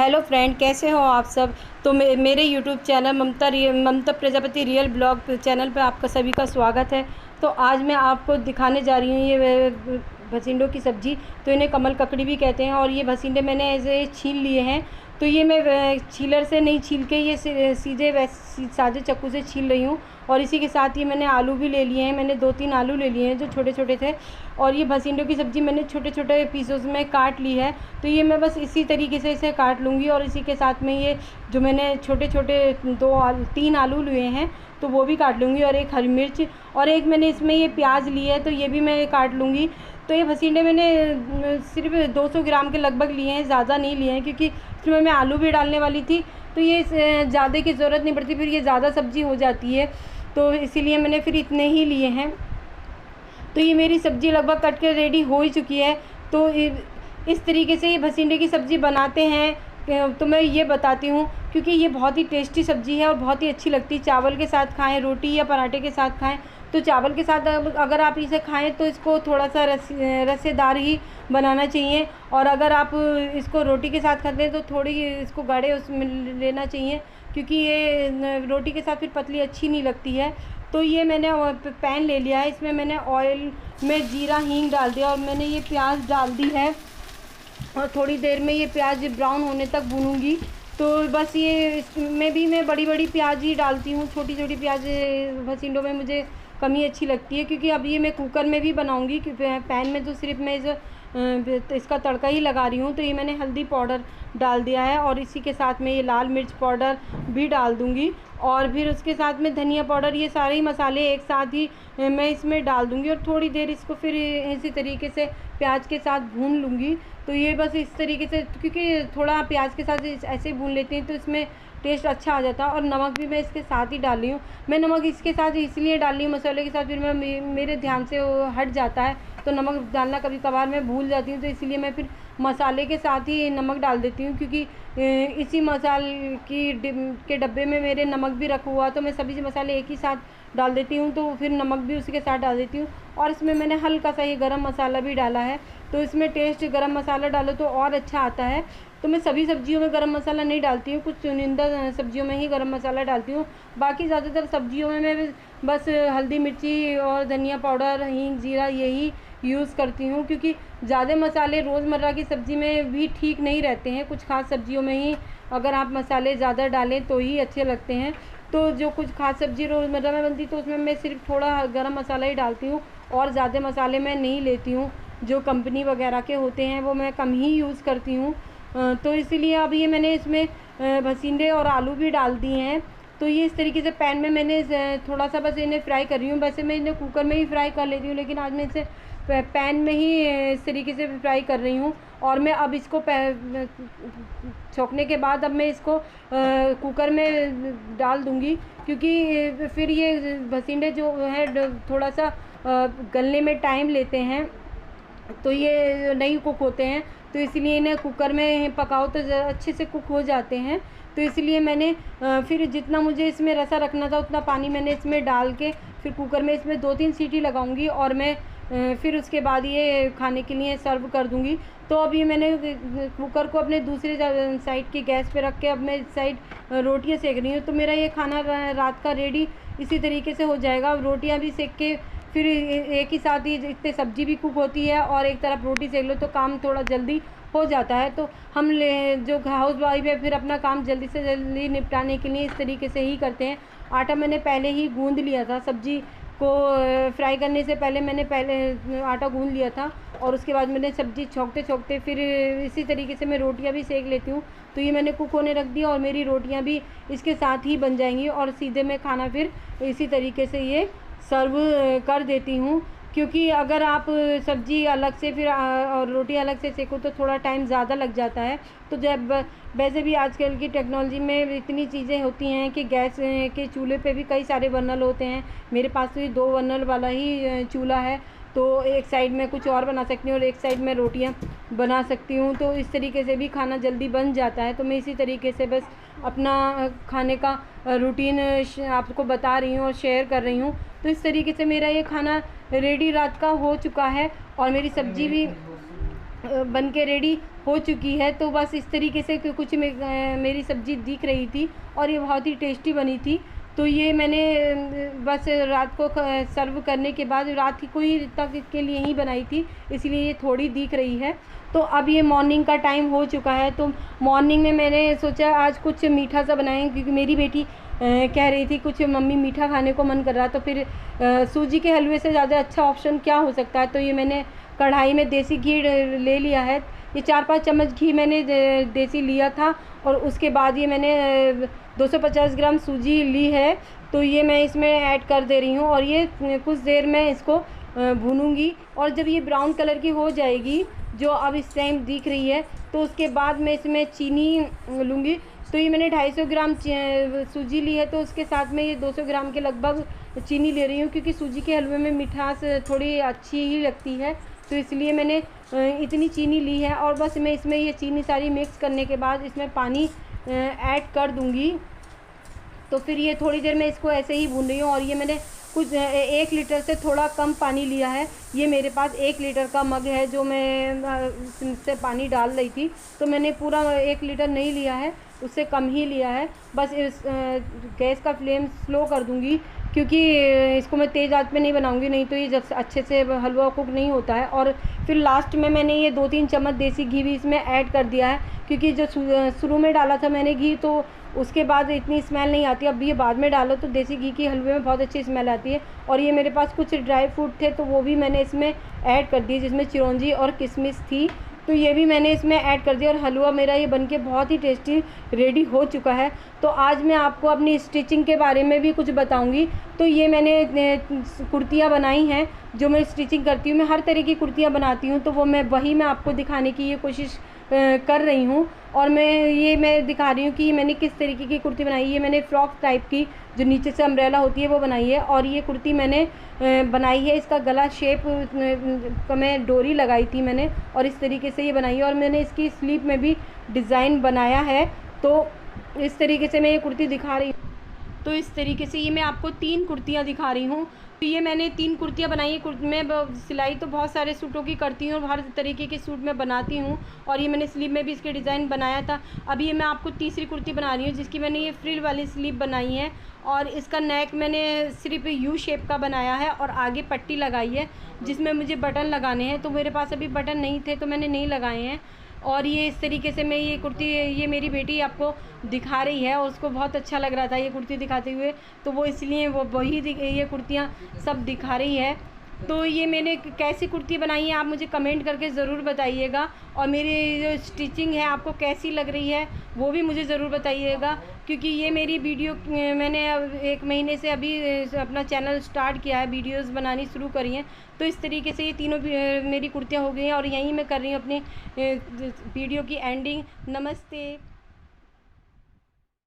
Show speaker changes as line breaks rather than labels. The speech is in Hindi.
हेलो फ्रेंड, कैसे हो आप सब। तो मेरे यूट्यूब चैनल ममता प्रजापति रियल ब्लॉग चैनल पे आपका सभी का स्वागत है। तो आज मैं आपको दिखाने जा रही हूँ ये भसिंडों की सब्ज़ी। तो इन्हें कमल ककड़ी भी कहते हैं और ये भसिंडे मैंने ऐसे छील लिए हैं। तो ये मैं छीलर से नहीं छील के ये सीधे वैसे सादे चाकू से छील रही हूँ। और इसी के साथ ये मैंने आलू भी ले लिए हैं। मैंने 2-3 आलू ले लिए हैं जो छोटे छोटे थे। और ये भसिंडों की सब्ज़ी मैंने छोटे छोटे पीसों में काट ली है। तो ये मैं बस इसी तरीके से इसे काट लूँगी। और इसी के साथ में ये जो मैंने छोटे छोटे 3 आलू लिए हैं तो वो भी काट लूँगी। और एक हरी मिर्च और एक मैंने इसमें ये प्याज ली है तो ये भी मैं काट लूँगी। तो ये भसिंडे मैंने सिर्फ 200 ग्राम के लगभग लिए हैं, ज़्यादा नहीं लिए हैं, क्योंकि इसमें मैं आलू भी डालने वाली थी। तो ये ज़्यादा की ज़रूरत नहीं पड़ती, फिर ये ज़्यादा सब्ज़ी हो जाती है, तो इसीलिए मैंने फिर इतने ही लिए हैं। तो ये मेरी सब्ज़ी लगभग कट के रेडी हो ही चुकी है। तो इस तरीके से ये भसिंडे की सब्ज़ी बनाते हैं तो मैं ये बताती हूँ, क्योंकि ये बहुत ही टेस्टी सब्ज़ी है और बहुत ही अच्छी लगती है। चावल के साथ खाएं, रोटी या पराठे के साथ खाएं। तो चावल के साथ अगर आप इसे खाएं तो इसको थोड़ा सा रसेदार ही बनाना चाहिए। और अगर आप इसको रोटी के साथ खाते हैं तो थोड़ी इसको गाढ़े उसमें लेना चाहिए, क्योंकि ये रोटी के साथ फिर पतली अच्छी नहीं लगती है। तो ये मैंने पैन ले लिया है, इसमें मैंने ऑयल में जीरा हींग डाल दिया और मैंने ये प्याज डाल दी है। और थोड़ी देर में ये प्याज ब्राउन होने तक भूनूंगी। तो बस ये इसमें भी मैं बड़ी बड़ी प्याज ही डालती हूँ, छोटी छोटी प्याज भसिंडों में मुझे कम ही अच्छी लगती है, क्योंकि अब ये मैं कुकर में भी बनाऊँगी। क्योंकि पैन में तो सिर्फ मैं इसका तड़का ही लगा रही हूँ। तो ये मैंने हल्दी पाउडर डाल दिया है और इसी के साथ में ये लाल मिर्च पाउडर भी डाल दूँगी। और फिर उसके साथ में धनिया पाउडर, ये सारे ही मसाले एक साथ ही मैं इसमें डाल दूँगी। और थोड़ी देर इसको फिर इसी तरीके से प्याज के साथ भून लूँगी। तो ये बस इस तरीके से, क्योंकि थोड़ा प्याज के साथ ऐसे ही भून लेते हैं तो इसमें टेस्ट अच्छा आ जाता है। और नमक भी मैं इसके साथ ही डाल रही हूँ। मैं नमक इसके साथ इसलिए डाल रही हूँ मसाले के साथ, फिर मैं मेरे ध्यान से वो हट जाता है तो नमक डालना कभी कभार मैं भूल जाती हूँ। तो इसलिए मैं फिर मसाले के साथ ही नमक डाल देती हूँ, क्योंकि इसी मसाले के डब्बे में मेरे नमक भी रखा हुआ, तो मैं सभी मसाले एक ही साथ डाल देती हूँ। तो फिर नमक भी उसी के साथ डाल देती हूँ। और इसमें मैंने हल्का सा ये गरम मसाला भी डाला है। तो इसमें टेस्ट गरम मसाला डालो तो और अच्छा आता है। तो मैं सभी सब्जियों में गरम मसाला नहीं डालती हूँ, कुछ चुनिंदा सब्जियों में ही गरम मसाला डालती हूँ। बाकी ज़्यादातर सब्जियों में मैं बस हल्दी मिर्ची और धनिया पाउडर, हींग, जीरा यही यूज़ करती हूँ, क्योंकि ज़्यादा मसाले रोज़मर्रा की सब्ज़ी में भी ठीक नहीं रहते हैं। कुछ ख़ास सब्जियों में ही अगर आप मसाले ज़्यादा डालें तो ही अच्छे लगते हैं। तो जो कुछ ख़ास सब्ज़ी रोज़मर्रा में बनती तो उसमें मैं सिर्फ थोड़ा गरम मसाला ही डालती हूँ और ज़्यादा मसाले मैं नहीं लेती हूँ। जो कंपनी वगैरह के होते हैं वो मैं कम ही यूज़ करती हूँ। तो इसीलिए अब ये मैंने इसमें भसिंडे और आलू भी डाल दिए हैं। तो ये इस तरीके से पैन में मैंने थोड़ा सा बस इन्हें फ्राई कर रही हूँ। वैसे मैं इन्हें कुकर में ही फ्राई कर लेती हूँ, लेकिन आज मैं इसे पैन में ही इस तरीके से फ्राई कर रही हूँ। और मैं अब इसको छोंकने के बाद अब मैं इसको कुकर में डाल दूँगी, क्योंकि फिर ये भसिंडे जो है थोड़ा सा गलने में टाइम लेते हैं, तो ये नहीं कुक होते हैं। तो इसलिए इन्हें कुकर में पकाओ तो अच्छे से कुक हो जाते हैं। तो इसलिए मैंने फिर जितना मुझे इसमें रसा रखना था उतना पानी मैंने इसमें डाल के फिर कुकर में इसमें 2-3 सीटी लगाऊंगी और मैं फिर उसके बाद ये खाने के लिए सर्व कर दूंगी। तो अभी मैंने कुकर को अपने दूसरे साइड की गैस पे रख के अब मैं इस साइड रोटियां सेक रही हूँ। तो मेरा ये खाना रात का रेडी इसी तरीके से हो जाएगा। रोटियां भी सेक के फिर एक ही साथ ही इतने सब्ज़ी भी कुक होती है और एक तरफ रोटी सेक लो तो काम थोड़ा जल्दी हो जाता है। तो हम जो हाउस वाइफ है फिर अपना काम जल्दी से जल्दी निपटाने के लिए इस तरीके से ही करते हैं। आटा मैंने पहले ही गूँध लिया था, सब्ज़ी को फ्राई करने से पहले मैंने आटा गूँध लिया था और उसके बाद मैंने सब्ज़ी छोंकते छोंकते फिर इसी तरीके से मैं रोटियां भी सेक लेती हूँ। तो ये मैंने कुक होने रख दिया और मेरी रोटियां भी इसके साथ ही बन जाएंगी और सीधे मैं खाना फिर इसी तरीके से ये सर्व कर देती हूँ। क्योंकि अगर आप सब्ज़ी अलग से फिर और रोटी अलग से सेको तो थोड़ा टाइम ज़्यादा लग जाता है। तो जब वैसे भी आजकल की टेक्नोलॉजी में इतनी चीज़ें होती हैं कि गैस के चूल्हे पे भी कई सारे बर्नल होते हैं। मेरे पास तो ये 2 बर्नल वाला ही चूल्हा है, तो एक साइड में कुछ और बना सकती हूँ और एक साइड में रोटियाँ बना सकती हूँ। तो इस तरीके से भी खाना जल्दी बन जाता है। तो मैं इसी तरीके से बस अपना खाने का रूटीन आपको बता रही हूँ और शेयर कर रही हूँ। तो इस तरीके से मेरा ये खाना रेडी रात का हो चुका है और मेरी सब्ज़ी भी बन के रेडी हो चुकी है। तो बस इस तरीके से कुछ मेरी सब्ज़ी दिख रही थी और ये बहुत ही टेस्टी बनी थी। तो ये मैंने बस रात को सर्व करने के बाद रात को ही तक के लिए ही बनाई थी, इसलिए ये थोड़ी दिख रही है। तो अब ये मॉर्निंग का टाइम हो चुका है, तो मॉर्निंग में मैंने सोचा आज कुछ मीठा सा बनाएं, क्योंकि मेरी बेटी कह रही थी कुछ मम्मी मीठा खाने को मन कर रहा। तो फिर सूजी के हलवे से ज़्यादा अच्छा ऑप्शन क्या हो सकता है। तो ये मैंने कढ़ाई में देसी घी ले लिया है। ये 4-5 चम्मच घी मैंने देसी लिया था, और उसके बाद ये मैंने 250 ग्राम सूजी ली है। तो ये मैं इसमें ऐड कर दे रही हूँ, और ये कुछ देर में इसको भूनूंगी। और जब ये ब्राउन कलर की हो जाएगी, जो अब इस टाइम दिख रही है, तो उसके बाद मैं इसमें चीनी लूँगी। तो ये मैंने 250 ग्राम सूजी ली है, तो उसके साथ में ये 200 ग्राम के लगभग चीनी ले रही हूँ, क्योंकि सूजी के हलवे में मिठास थोड़ी अच्छी ही लगती है। तो इसलिए मैंने इतनी चीनी ली है। और बस मैं इसमें ये चीनी सारी मिक्स करने के बाद इसमें पानी ऐड कर दूँगी। तो फिर ये थोड़ी देर में इसको ऐसे ही भून रही हूँ। और ये मैंने कुछ 1 लीटर से थोड़ा कम पानी लिया है। ये मेरे पास 1 लीटर का मग है, जो मैं से पानी डाल रही थी। तो मैंने पूरा 1 लीटर नहीं लिया है, उससे कम ही लिया है। बस इस गैस का फ्लेम स्लो कर दूँगी, क्योंकि इसको मैं तेज़ आंच पे नहीं बनाऊँगी, नहीं तो ये जब अच्छे से हलवा कुक नहीं होता है। और फिर लास्ट में मैंने ये 2-3 चम्मच देसी घी भी इसमें ऐड कर दिया है, क्योंकि जो शुरू में डाला था मैंने घी, तो उसके बाद इतनी स्मेल नहीं आती। अब ये बाद में डालो तो देसी घी की हलवे में बहुत अच्छी स्मेल आती है। और ये मेरे पास कुछ ड्राई फ्रूट थे, तो वो भी मैंने इसमें ऐड कर दिए, जिसमें चिरौंजी और किशमिश थी। तो ये भी मैंने इसमें ऐड कर दिया, और हलवा मेरा ये बनके बहुत ही टेस्टी रेडी हो चुका है। तो आज मैं आपको अपनी स्टिचिंग के बारे में भी कुछ बताऊंगी। तो ये मैंने कुर्तियाँ बनाई हैं, जो मैं स्टिचिंग करती हूँ। मैं हर तरह की कुर्तियाँ बनाती हूँ, तो वही मैं आपको दिखाने की ये कोशिश कर रही हूँ। और मैं दिखा रही हूँ कि मैंने किस तरीके की कुर्ती बनाई है। ये मैंने फ्रॉक टाइप की, जो नीचे से अम्ब्रेला होती है, वो बनाई है। और ये कुर्ती मैंने बनाई है, इसका गला शेप का मैं डोरी लगाई थी मैंने, और इस तरीके से ये बनाई है। और मैंने इसकी स्लीव में भी डिज़ाइन बनाया है। तो इस तरीके से मैं ये कुर्ती दिखा रही हूँ। तो इस तरीके से ये मैं आपको 3 कुर्तियाँ दिखा रही हूँ। तो ये मैंने 3 कुर्तियाँ बनाई है। मैं सिलाई तो बहुत सारे सूटों की करती हूँ, और हर तरीके के सूट मैं बनाती हूँ। और ये मैंने स्लीव में भी इसके डिज़ाइन बनाया था। अभी ये मैं आपको तीसरी कुर्ती बना रही हूँ, जिसकी मैंने ये फ्रिल वाली स्लीव बनाई है। और इसका नेक मैंने सिर्फ यू शेप का बनाया है, और आगे पट्टी लगाई है, जिसमें मुझे बटन लगाने हैं। तो मेरे पास अभी बटन नहीं थे, तो मैंने नहीं लगाए हैं। और ये इस तरीके से मैं ये कुर्ती, ये मेरी बेटी आपको दिखा रही है, और उसको बहुत अच्छा लग रहा था ये कुर्ती दिखाते हुए, तो वो इसलिए ये कुर्तियाँ सब दिखा रही है। तो ये मैंने कैसी कुर्ती बनाई है, आप मुझे कमेंट करके ज़रूर बताइएगा। और मेरी जो स्टिचिंग है आपको कैसी लग रही है, वो भी मुझे ज़रूर बताइएगा। क्योंकि ये मेरी वीडियो मैंने 1 महीने से अभी अपना चैनल स्टार्ट किया है, वीडियोस बनानी शुरू करी हैं। तो इस तरीके से ये तीनों मेरी कुर्तियाँ हो गई हैं, और यहीं मैं कर रही हूँ अपनी वीडियो की एंडिंग। नमस्ते।